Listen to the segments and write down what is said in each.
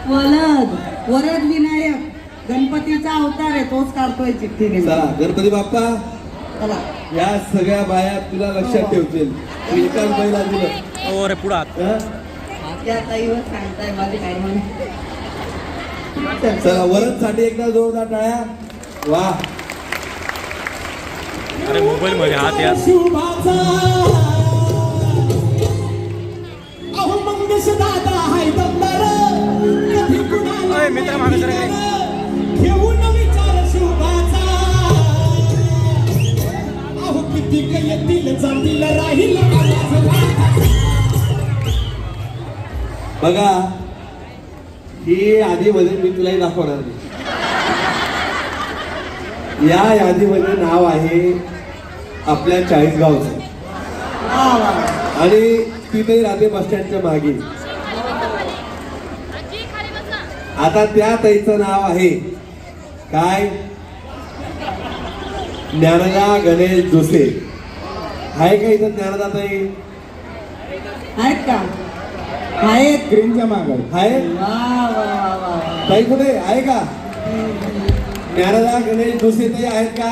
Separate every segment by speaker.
Speaker 1: वरद विनायक गणपतीचा अवतार आहे, तोच काढतोय चिठ्ठी.
Speaker 2: चला गणपती बाप्पा,
Speaker 1: चला
Speaker 2: या सगळ्या बाया तुला लक्षात ठेवतील. एकाच बाईला दिलं
Speaker 3: ओ रे पुढात
Speaker 1: त्या ताईवर सांगताय माझे काय म्हणून.
Speaker 2: चला वरद साठी एकदा जोरदार टाळ्या. वा,
Speaker 3: अरे मोबाईल मध्ये हात या. मित्र मागे
Speaker 4: घेऊन विचार शुभाचा, अहो किती येतील जातील राहील.
Speaker 2: बघा ही यादीमध्ये मी तुलाही दाखवणार नाही. या यादीमध्ये नाव आहे आपल्या चाळीसगावचं आणि तिथे राहते बस स्टँडच्या मागे. आता त्या ताईचं नाव आहे काय, ज्ञानदा गणेश जोसे. आहे का इथं ज्ञानदा ताई?
Speaker 1: आहेत का?
Speaker 2: आहेत, ग्रीनच्या माग आहे. ताई कुठे आहे का? ज्ञानदा गणेश जोसे ताई आहेत का?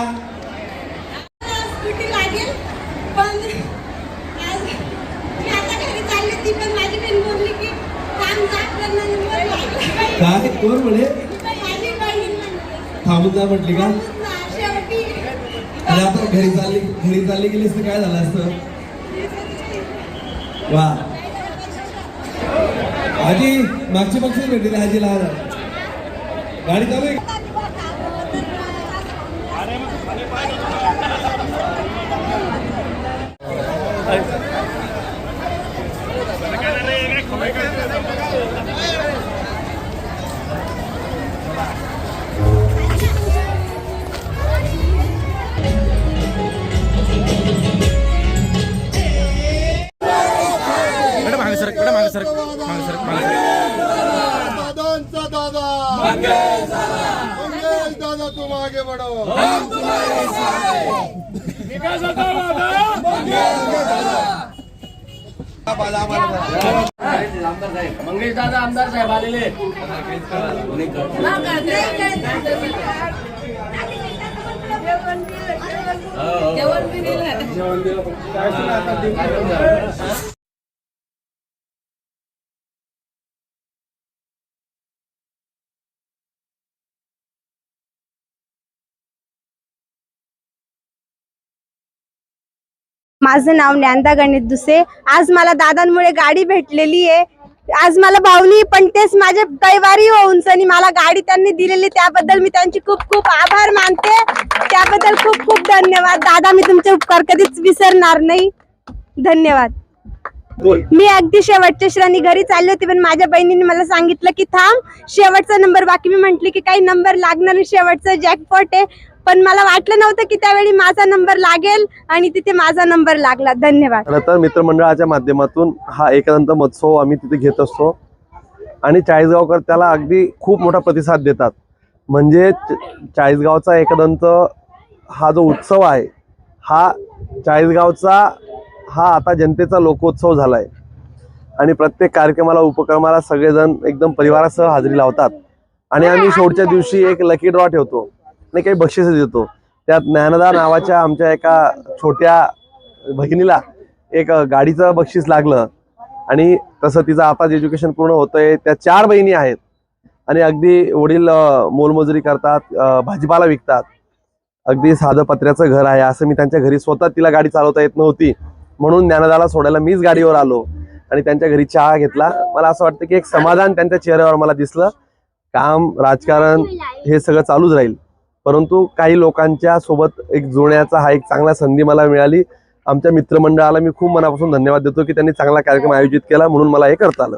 Speaker 2: काय कोण म्हणे थांबून जा म्हटली का? आणि आता घरी चालली गेलीस तर काय झालं असतं? वा, आजी मागची पक्षी भेटली आजी लहान गाडी चालू आहे. दादा तुम आगे बढ़ो.
Speaker 5: मंगेश दादा आमदार साहेब आलेले.
Speaker 6: माझं नाव ज्ञानदा गणेश दुसे. आज मला दादांमुळे गाडी भेटलेली आहे. आज मला भावनी पण तेच माझे कैवारी होऊन सनी मला गाडी त्यांनी दिलेली, त्याबद्दल मी त्यांची खूप खूप आभार मानते. त्याबद्दल खूप खूप धन्यवाद दादा. मी तुमचे उपकार कधीच विसरणार नाही. धन्यवाद. मी अगदी शेवटच्या क्षणी घरी चालली होती, पण माझ्या बहिणीने मला सांगितलं की थांब, शेवटचा नंबर बाकी. मी म्हंटली की काही नंबर लागणार नाही, शेवटचा जॅकपॉट आहे. पण मला वाटलं नव्हतं की त्यावेळी माझा नंबर लागेल आणि तिथे माझा नंबर लागला. धन्यवाद.
Speaker 7: तर मित्रमंडळाच्या माध्यमातून हा एकदंत महोत्सव आम्ही तिथे घेत असतो आणि चाळीसगावकर त्याला अगदी खूप मोठा प्रतिसाद देतात. म्हणजे चाळीसगावचा एकदंत हा जो उत्सव आहे, हा चाळीसगावचा हा आता जनतेचा लोकोत्सव झालाय आणि प्रत्येक कार्यक्रमाला उपक्रमाला सगळेजण एकदम परिवारासह हजेरी लावतात. आणि आम्ही शेवटच्या दिवशी एक लकी ड्रॉ ठेवतो आणि काही बक्षिसं देतो. त्यात ज्ञानदा नावाच्या आमच्या एका छोट्या भगिनीला एक गाडीचं बक्षीस लागलं आणि तसं तिचं आता एज्युकेशन पूर्ण होतंय. त्या 4 बहिणी आहेत आणि अगदी वडील मोलमजुरी करतात, भाजीपाला विकतात. अगदी साधं पत्र्याचं घर आहे. असं मी त्यांच्या घरी स्वतः तिला गाडी चालवता येत नव्हती म्हणून ज्ञानदाला सोडायला मीच गाडीवर आलो आणि त्यांच्या घरी चहा घेतला. मला असं वाटतं की एक समाधान त्यांच्या चेहऱ्यावर मला दिसलं. काम, राजकारण हे सगळं चालूच राहील, परंतु काही लोकांच्या सोबत एक जोडण्याचा हा एक चांगला संधी मला मिळाली. आमच्या मित्रमंडळाला मी खूप मनापासून धन्यवाद देतो की त्यांनी चांगला कार्यक्रम आयोजित केला, म्हणून मला हे करता आलं.